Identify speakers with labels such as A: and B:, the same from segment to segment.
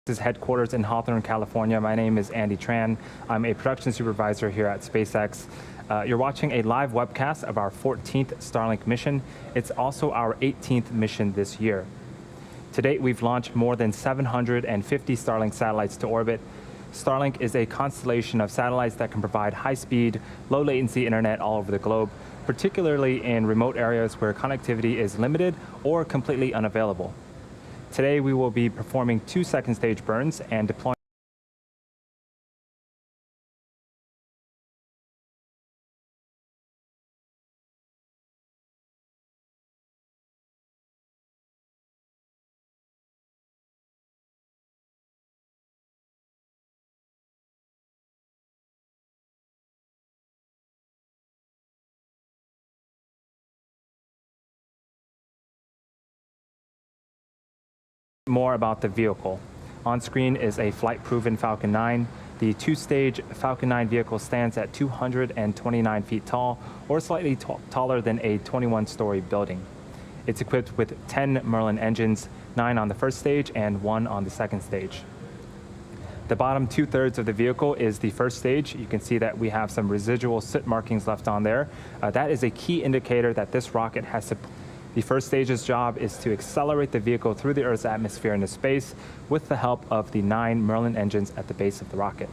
A: SpaceX's headquarters in Hawthorne, California. My name is Andy Tran. I'm a production supervisor here at SpaceX. You're watching a live webcast of our 14th Starlink mission. It's also our 18th mission this year. To date, we've launched more than 750 Starlink satellites to orbit. Starlink is a constellation of satellites that can provide high-speed, low-latency internet all over the globe, particularly in remote areas where connectivity is limited or completely unavailable. Today, we will be performing 2 second-stage burns and deploying more about the vehicle. On screen is a flight-proven Falcon 9. The 2-stage Falcon 9 vehicle stands at 229 feet tall, or slightly taller than a 21-story building. It's equipped with 10 Merlin engines, 9 on the first stage and 1 on the second stage. The bottom 2/3 of the vehicle is the first stage. You can see that we have some residual soot markings left on there. That is a key indicator that this rocket has The first stage's job is to accelerate the vehicle through the Earth's atmosphere into space with the help of the 9 Merlin engines at the base of the rocket.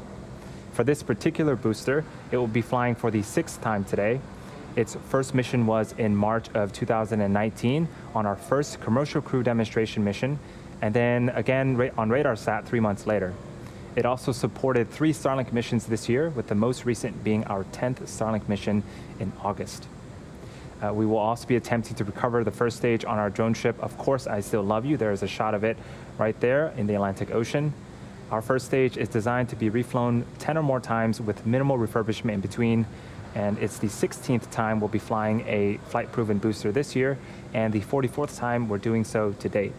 A: For this particular booster, it will be flying for the 6th time today. Its first mission was in March of 2019 on our first commercial crew demonstration mission, and then again on RadarSat 3 months later. It also supported 3 Starlink missions this year, with the most recent being our 10th Starlink mission in August. We will also be attempting to recover the first stage on our drone ship, Of Course I Still Love You. There is a shot of it right there in the Atlantic Ocean. Our first stage is designed to be reflown 10 or more times with minimal refurbishment in between, and it's the 16th time we'll be flying a flight-proven booster this year, and the 44th time we're doing so to date.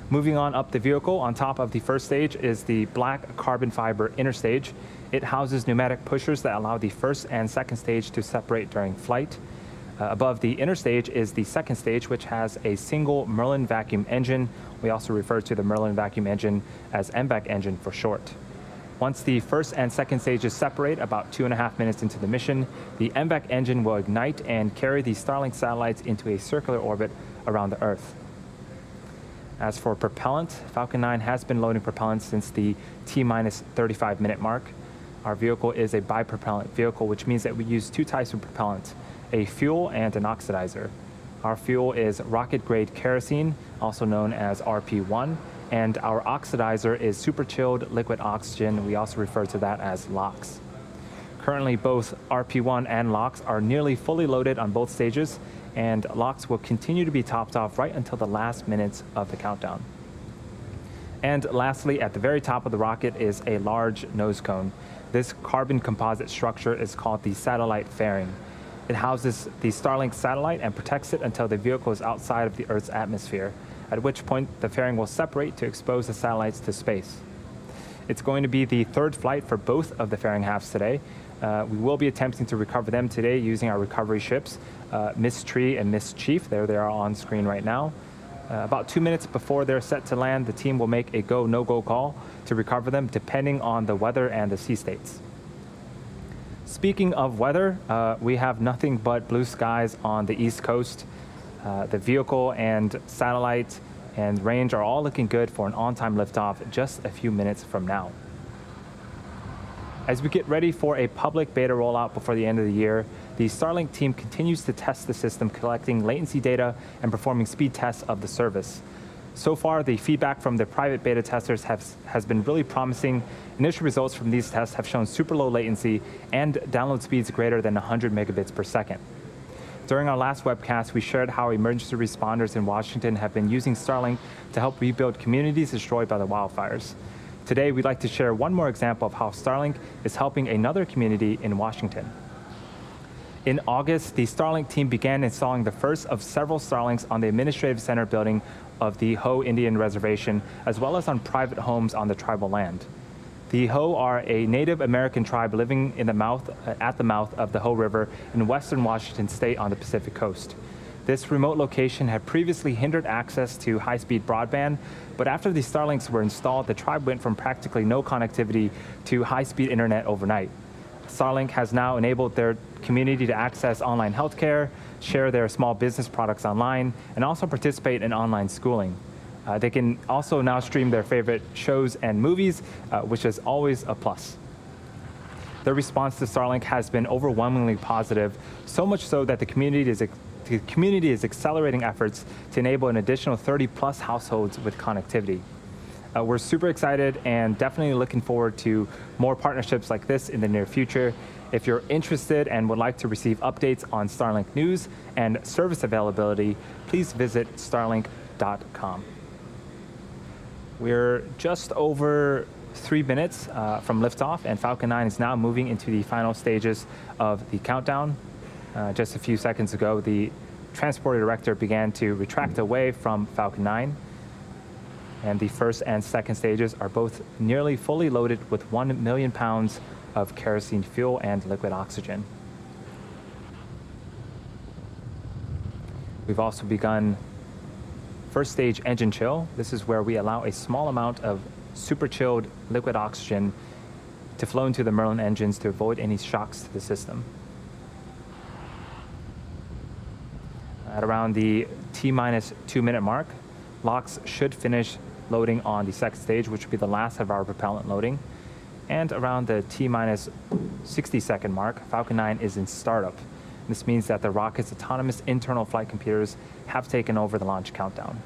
A: Moving on up the vehicle, on top of the first stage is the black carbon fiber inner stage. It houses pneumatic pushers that allow the first and second stage to separate during flight. Above the inner stage is the second stage, which has a single Merlin vacuum engine. We also refer to the Merlin vacuum engine as MVAC engine for short. Once the first and second stages separate, about 2.5 minutes into the mission, the MVAC engine will ignite and carry the Starlink satellites into a circular orbit around the Earth. As for propellant, Falcon 9 has been loading propellant since the T-minus 35-minute mark. Our vehicle is a bipropellant vehicle, which means that we use 2 types of propellant, a fuel and an oxidizer. Our fuel is rocket-grade kerosene, also known as RP1, and our oxidizer is super-chilled liquid oxygen. We also refer to that as LOX. Currently, both RP1 and LOX are nearly fully loaded on both stages, and LOX will continue to be topped off right until the last minutes of the countdown. And lastly, at the very top of the rocket is a large nose cone. This carbon composite structure is called the satellite fairing. It houses the Starlink satellite and protects it until the vehicle is outside of the Earth's atmosphere, at which point the fairing will separate to expose the satellites to space. It's going to be the 3rd flight for both of the fairing halves today. We will be attempting to recover them today using our recovery ships, Miss Tree and Miss Chief. There they are on screen right now. About 2 minutes before they're set to land, the team will make a go, no-go call to recover them, depending on the weather and the sea states. Speaking of weather, we have nothing but blue skies on the East Coast. The vehicle and satellite and range are all looking good for an on-time liftoff just a few minutes from now. As we get ready for a public beta rollout before the end of the year, the Starlink team continues to test the system, collecting latency data and performing speed tests of the service. So far, the feedback from the private beta testers has been really promising. Initial results from these tests have shown super low latency and download speeds greater than 100 megabits per second. During our last webcast, we shared how emergency responders in Washington have been using Starlink to help rebuild communities destroyed by the wildfires. Today, we'd like to share one more example of how Starlink is helping another community in Washington. In August, the Starlink team began installing the first of several Starlinks on the Administrative Center building of the Hoh Indian Reservation, as well as on private homes on the tribal land. The Hoh are a Native American tribe living at the mouth of the Hoh River in western Washington state on the Pacific coast. This remote location had previously hindered access to high-speed broadband, but after the Starlinks were installed, the tribe went from practically no connectivity to high-speed internet overnight. Starlink has now enabled their community to access online healthcare, share their small business products online, and also participate in online schooling. They can also now stream their favorite shows and movies, which is always a plus. The response to Starlink has been overwhelmingly positive, so much so that the community is accelerating efforts to enable an additional 30+ households with connectivity. We're super excited and definitely looking forward to more partnerships like this in the near future. If you're interested and would like to receive updates on Starlink news and service availability, please visit starlink.com. We're just over 3 minutes from liftoff, and Falcon 9 is now moving into the final stages of the countdown. Just a few seconds ago, the transporter director began to retract away from Falcon 9. And the first and second stages are both nearly fully loaded with 1 million pounds of kerosene fuel and liquid oxygen. We've also begun first stage engine chill. This is where we allow a small amount of super chilled liquid oxygen to flow into the Merlin engines to avoid any shocks to the system. At around the T-minus 2 minute mark, LOX should finish loading on the second stage, which will be the last of our propellant loading. And around the T-minus 60-second mark, Falcon 9 is in startup. This means that the rocket's autonomous internal flight computers have taken over the launch countdown.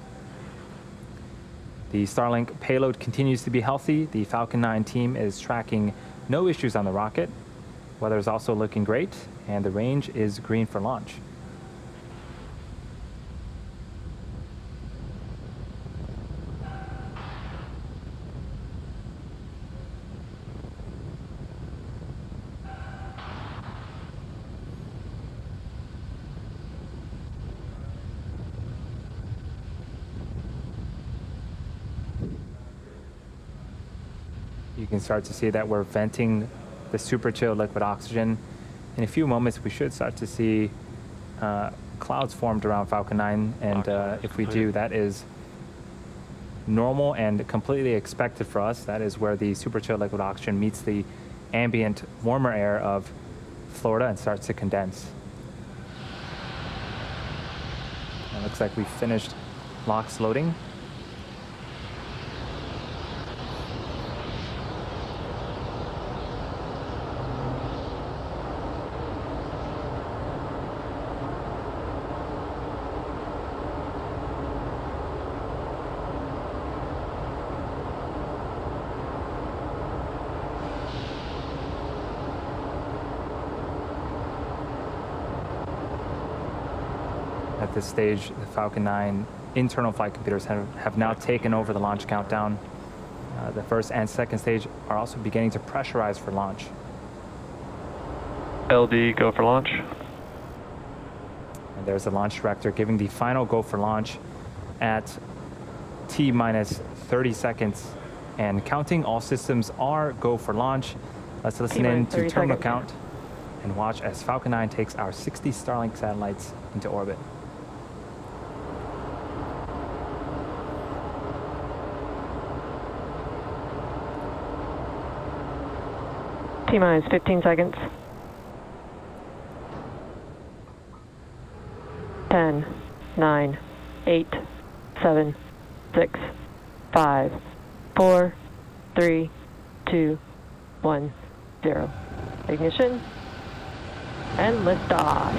A: The Starlink payload continues to be healthy. The Falcon 9 team is tracking no issues on the rocket. Weather is also looking great, and the range is green for launch. You can start to see that we're venting the super chilled liquid oxygen. In a few moments, we should start to see clouds formed around Falcon 9, and if we do, that is normal and completely expected for us. That is where the super chilled liquid oxygen meets the ambient warmer air of Florida and starts to condense. It looks like we finished LOX loading. At this stage, the Falcon 9 internal flight computers have now taken over the launch countdown. The first and second stage are also beginning to pressurize for launch.
B: LD, go for launch.
A: And there's the launch director giving the final go for launch at T-minus 30 seconds and counting. All systems are go for launch. Let's listen in to terminal count and watch as Falcon 9 takes our 60 Starlink satellites into orbit.
C: T-minus 15 seconds. 10, 9, 8, 7, 6, 5, 4, 3, 2, 1, 0. Ignition and liftoff.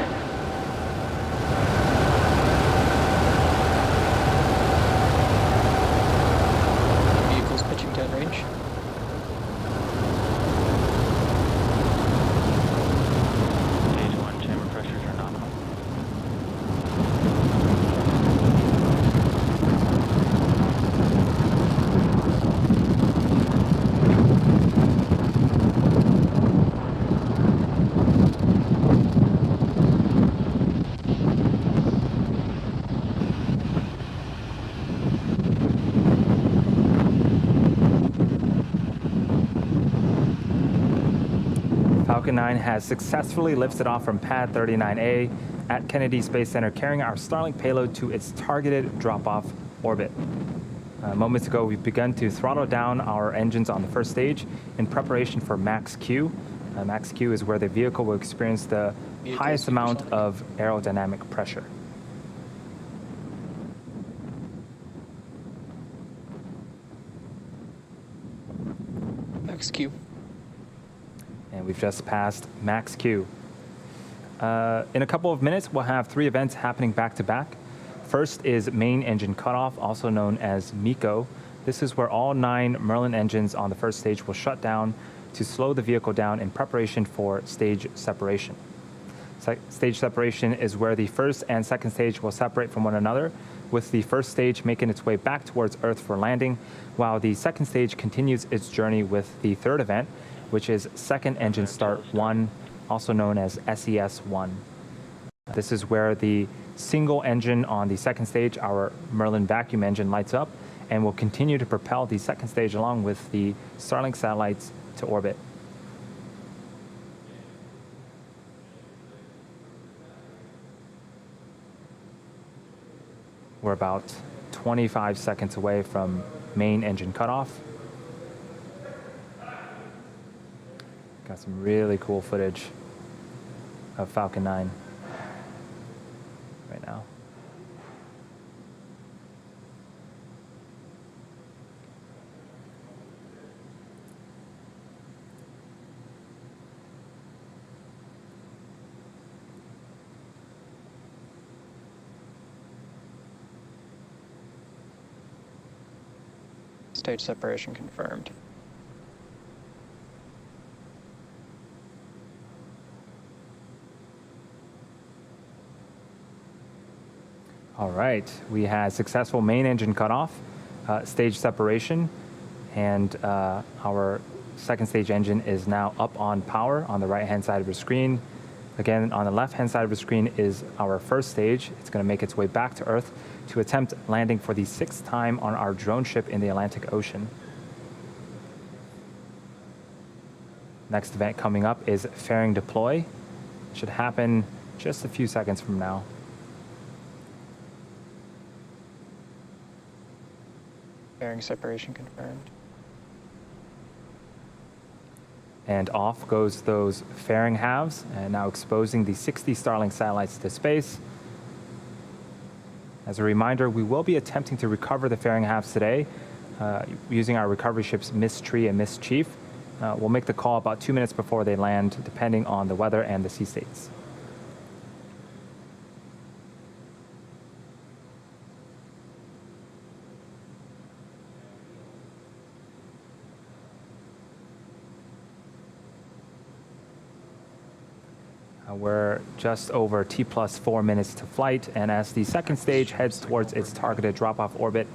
D: Vehicles pitching downrange.
B: Stage 1 chamber pressures are nominal.
A: Falcon 9 has successfully lifted off from pad 39A. at Kennedy Space Center carrying our Starlink payload to its targeted drop-off orbit. Moments ago, we've begun to throttle down our engines on the first stage in preparation for Max Q. Max Q is where the vehicle will experience the highest amount of aerodynamic pressure.
D: Max Q.
A: And we've just passed Max Q. In a couple of minutes, we'll have 3 events happening back to back. First is main engine cutoff, also known as MECO. This is where all 9 Merlin engines on the first stage will shut down to slow the vehicle down in preparation for stage separation. Stage separation is where the first and second stage will separate from one another, with the first stage making its way back towards Earth for landing, while the second stage continues its journey with the third event, which is second engine start 1, also known as SES-1. This is where the single engine on the second stage, our Merlin vacuum engine, lights up and will continue to propel the second stage along with the Starlink satellites to orbit. We're about 25 seconds away from main engine cutoff. Got some really cool footage of Falcon 9 right now.
D: Stage separation confirmed.
A: All right, we had successful main engine cutoff, stage separation, and our second stage engine is now up on power on the right-hand side of the screen. Again, on the left-hand side of the screen is our first stage. It's going to make its way back to Earth to attempt landing for the 6th time on our drone ship in the Atlantic Ocean. Next event coming up is fairing deploy. It should happen just a few seconds from now.
D: Fairing separation confirmed.
A: And off goes those fairing halves, and now exposing the 60 Starlink satellites to space. As a reminder, we will be attempting to recover the fairing halves today using our recovery ships Miss Tree and Miss Chief. We'll make the call about 2 minutes before they land, depending on the weather and the sea states. We're just over T plus 4 minutes to flight, and as the second stage heads towards its targeted drop-off orbit,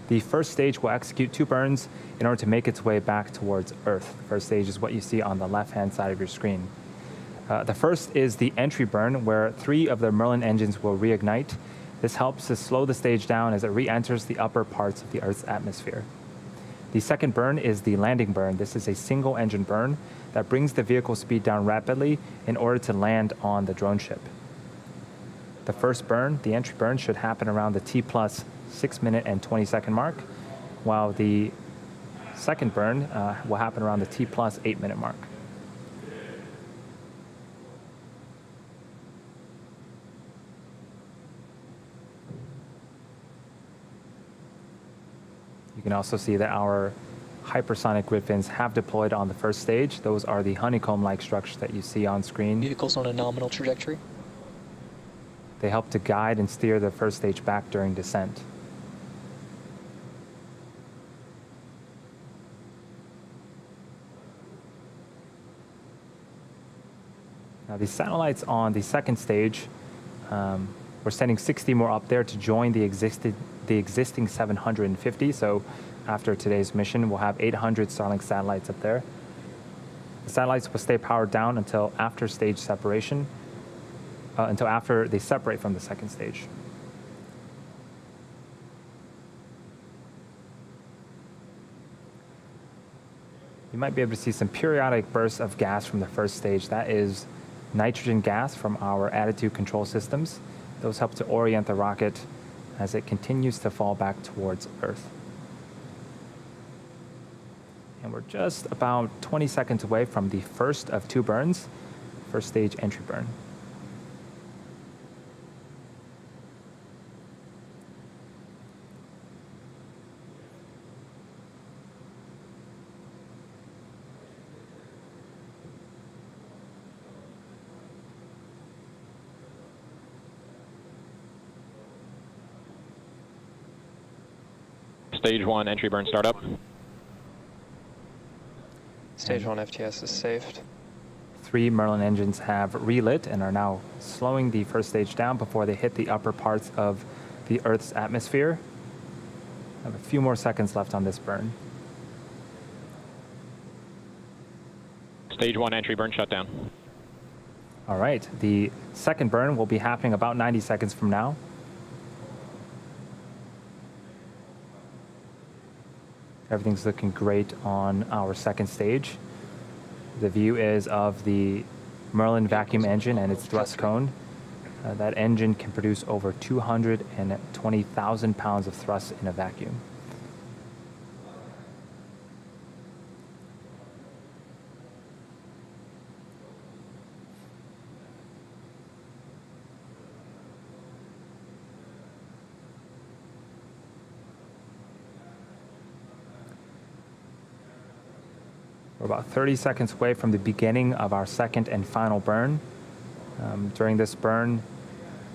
A: the first stage will execute 2 burns in order to make its way back towards Earth. The first stage is what you see on the left-hand side of your screen. The first is the entry burn, where 3 of the Merlin engines will reignite. This helps to slow the stage down as it re-enters the upper parts of the Earth's atmosphere. The second burn is the landing burn. This is a single engine burn that brings the vehicle speed down rapidly in order to land on the drone ship. The first burn, the entry burn, should happen around the T plus 6 minute and 20 second mark, while the second burn will happen around the T plus 8 minute mark. You can also see that our hypersonic grid fins have deployed on the first stage. Those are the honeycomb-like structures that you see on screen.
D: Vehicles on a nominal trajectory.
A: They help to guide and steer the first stage back during descent. Now, the satellites on the second stage, we're sending 60 more up there to join the existing 750. So after today's mission, we'll have 800 Starlink satellites up there. The satellites will stay powered down until after stage separation, until after they separate from the second stage. You might be able to see some periodic bursts of gas from the first stage. That is nitrogen gas from our attitude control systems. Those help to orient the rocket as it continues to fall back towards Earth. And we're just about 20 seconds away from the first of 2 burns, first stage entry burn.
E: Stage 1 entry burn startup.
D: Stage 1 FTS is saved.
A: 3 Merlin engines have relit and are now slowing the first stage down before they hit the upper parts of the Earth's atmosphere. I have a few more seconds left on this burn.
E: Stage 1 entry burn shutdown.
A: All right, the second burn will be happening about 90 seconds from now. Everything's looking great on our second stage. The view is of the Merlin vacuum engine and its thrust cone. That engine can produce over 220,000 pounds of thrust in a vacuum. We're about 30 seconds away from the beginning of our second and final burn. During this burn,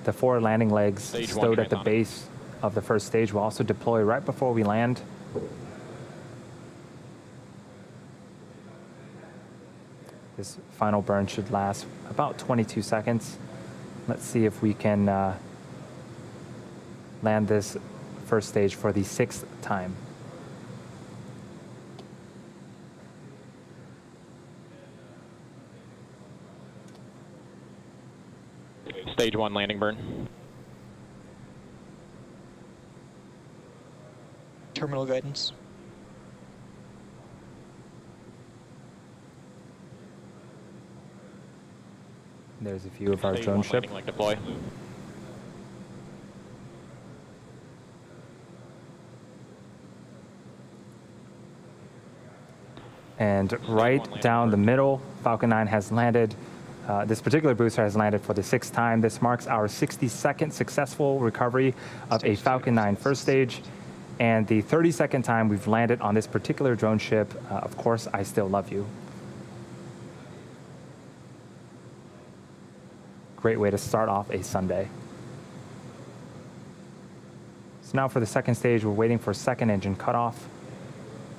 A: the 4 landing legs stowed at the base of the first stage will also deploy right before we land. This final burn should last about 22 seconds. Let's see if we can land this first stage for the 6th time.
E: Stage 1 landing burn.
D: Terminal guidance.
A: There's a view of our
E: Stage
A: drone
E: 1
A: ship.
E: landing leg deploy.
A: And right down the middle, Falcon 9 has landed. This particular booster has landed for the 6th time. This marks our 62nd successful recovery of a Falcon 9 first stage, and the 32nd time we've landed on this particular drone ship. Of course, I still love you. Great way to start off a Sunday. So now for the second stage, we're waiting for second engine cutoff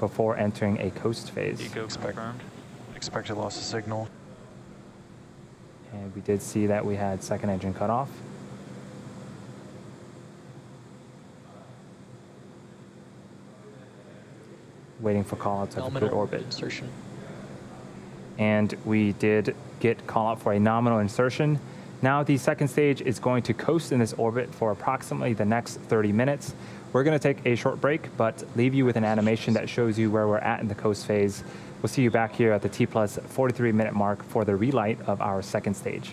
A: before entering a coast phase.
B: Eco confirmed.
F: Expected loss of signal.
A: And we did see that we had second engine cutoff. Waiting for callouts of a good orbit.
D: Insertion.
A: And we did get call out for a nominal insertion. Now the second stage is going to coast in this orbit for approximately the next 30 minutes. We're going to take a short break, but leave you with an animation that shows you where we're at in the coast phase. We'll see you back here at the T plus 43-minute mark for the relight of our second stage.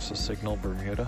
F: loss of signal, Bermuda.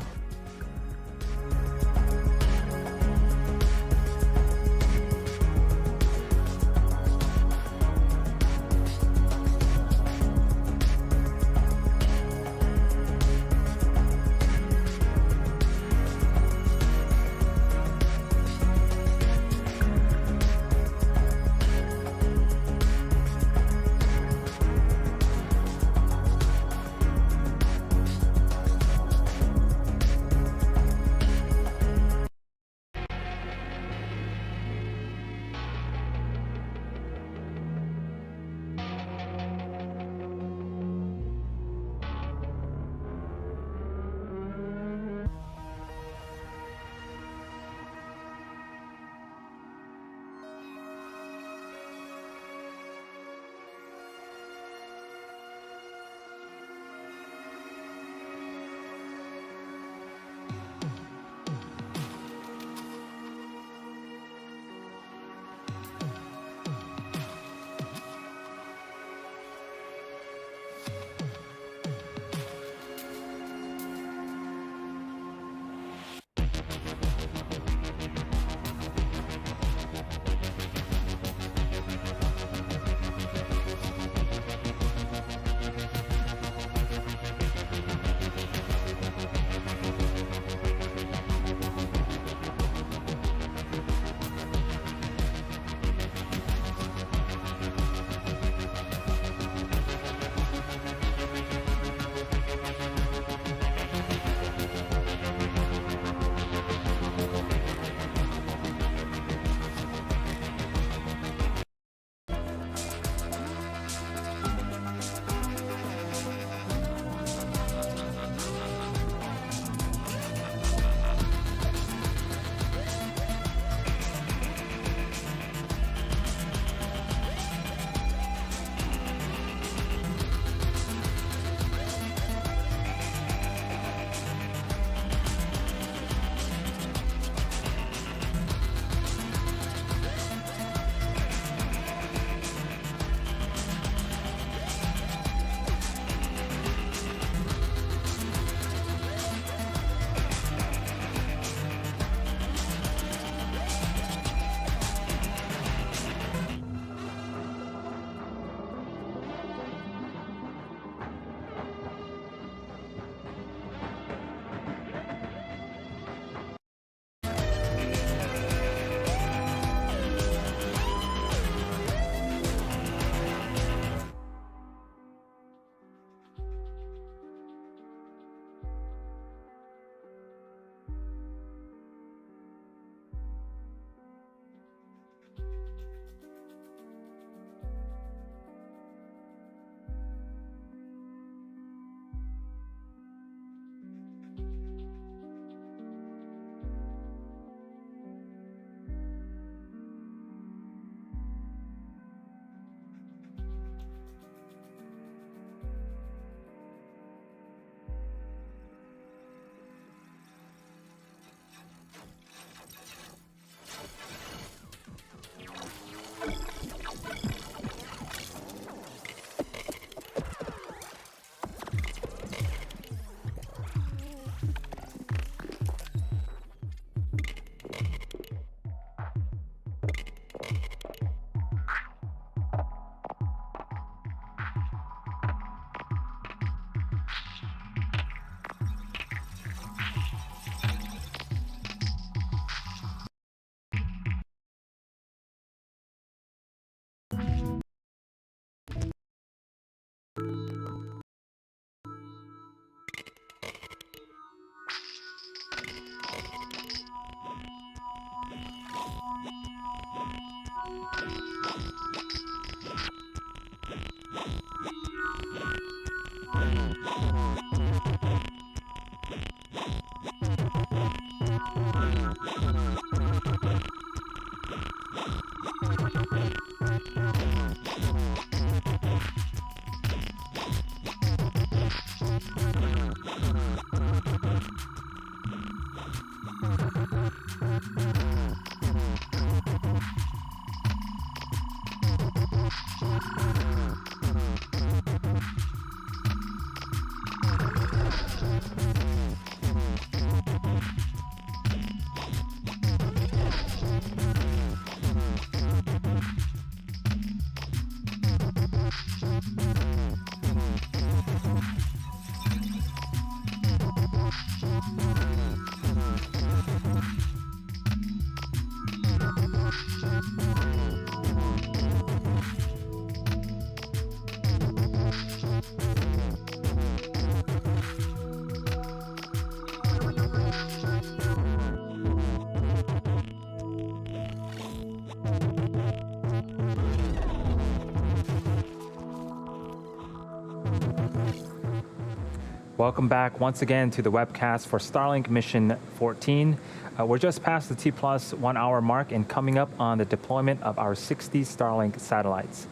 A: Welcome back once again to the webcast for Starlink Mission 14. We're just past the T+ 1 hour mark and coming up on the deployment of our 60 Starlink satellites.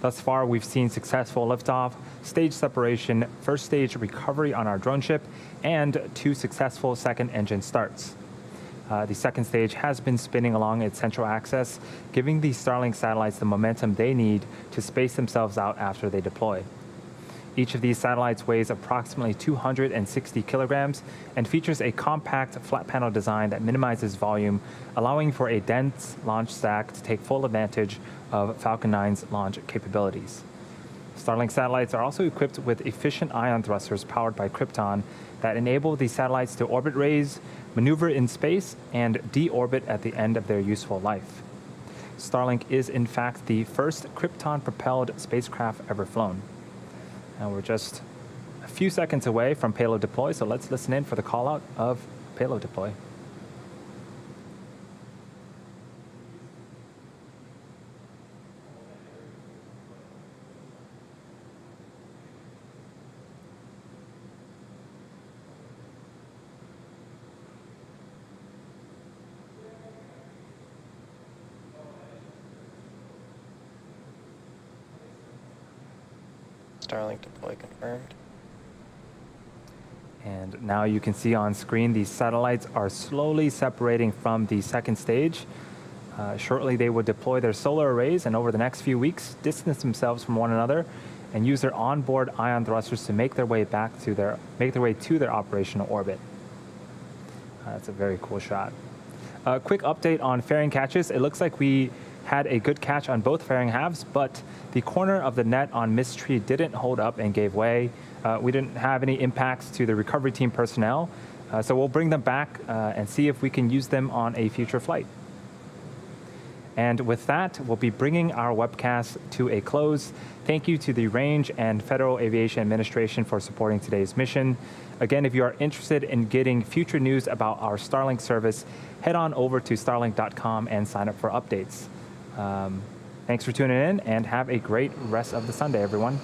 A: Thus far, we've seen successful liftoff, stage separation, first stage recovery on our drone ship, and 2 successful second engine starts. The second stage has been spinning along its central axis, giving the Starlink satellites the momentum they need to space themselves out after they deploy. Each of these satellites weighs approximately 260 kilograms and features a compact flat panel design that minimizes volume, allowing for a dense launch stack to take full advantage of Falcon 9's launch capabilities. Starlink satellites are also equipped with efficient ion thrusters powered by Krypton that enable the satellites to orbit raise, maneuver in space, and deorbit at the end of their useful life. Starlink is in fact the first Krypton-propelled spacecraft ever flown. And we're just a few seconds away from payload deploy, so let's listen in for the call out of payload deploy.
D: Starlink deploy confirmed.
A: And now you can see on screen these satellites are slowly separating from the second stage. Shortly they will deploy their solar arrays and over the next few weeks distance themselves from one another and use their onboard ion thrusters to make their way to their operational orbit. That's a very cool shot. A quick update on fairing catches. It looks like we had a good catch on both fairing halves, but the corner of the net on Mist Tree didn't hold up and gave way. We didn't have any impacts to the recovery team personnel, so we'll bring them back and see if we can use them on a future flight. And with that, we'll be bringing our webcast to a close. Thank you to the Range and Federal Aviation Administration for supporting today's mission. Again, if you are interested in getting future news about our Starlink service, head on over to starlink.com and sign up for updates. Thanks for tuning in and have a great rest of the Sunday, everyone.